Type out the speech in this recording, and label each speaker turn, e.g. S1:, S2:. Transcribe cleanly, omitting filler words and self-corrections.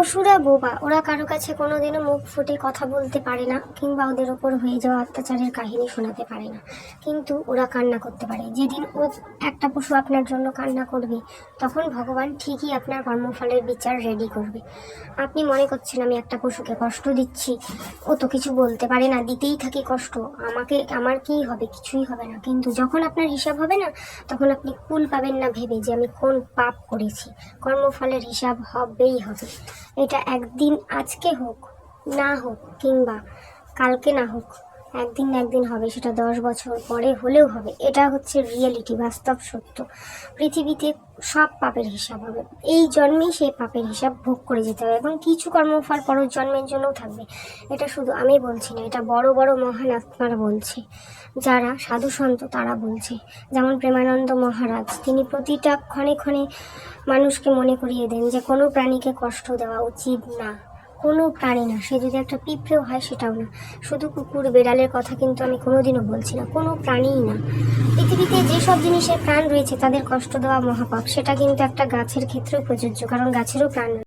S1: পশুরা বোবা, ওরা কারো কাছে কোনোদিনও মুখ ফুটে কথা বলতে পারে না, কিংবা ওদের ওপর হয়ে যাওয়া অত্যাচারের কাহিনী শোনাতে পারে না, কিন্তু ওরা কান্না করতে পারে। যেদিন ও একটা পশু আপনার জন্য কান্না করবে, তখন ভগবান ঠিকই আপনার কর্মফলের বিচার রেডি করবে। আপনি মনে করছেন আমি একটা পশুকে কষ্ট দিচ্ছি, ও তো কিছু বলতে পারে না, দিতেই থাকি কষ্ট, আমার কী হবে, কিছুই হবে না। কিন্তু যখন আপনার হিসাব হবে না, তখন আপনি কুল পাবেন না ভেবে যে আমি কোন পাপ করেছি। কর্মফলের হিসাব হবেই হবে। এটা একদিন, আজকে হোক না হোক, কিংবা কালকে না হোক, একদিন না একদিন হবে। সেটা 10 বছর পরে হলেও হবে। এটা হচ্ছে রিয়েলিটি, বাস্তব সত্য। পৃথিবীতে সব পাপের হিসাব হবে। এই জন্মেই সেই পাপের হিসাব ভোগ করে যেতে হবে, এবং কিছু কর্মফল পরের জন্মের জন্যও থাকবে। এটা শুধু আমি বলছি না, এটা বড় বড় মহান আত্মারা বলছে, যারা সাধু সন্ত তারা বলছে। যেমন প্রেমানন্দ মহারাজ, তিনি প্রতিটা ক্ষণে ক্ষণে মানুষকে মনে করিয়ে দেন যে কোনো প্রাণীকে কষ্ট দেওয়া উচিত না। কোনো প্রাণী না, সে যদি একটা পিঁপড়েও হয় সেটাও না। শুধু কুকুর বেড়ালের কথা কিন্তু আমি কোনোদিনও বলছি না, কোনো প্রাণীই না। পৃথিবীতে যেসব জিনিসের প্রাণ রয়েছে তাদের কষ্ট দেওয়া মহাপাপ। সেটা কিন্তু একটা গাছের ক্ষেত্রেও প্রযোজ্য, কারণ গাছেরও প্রাণ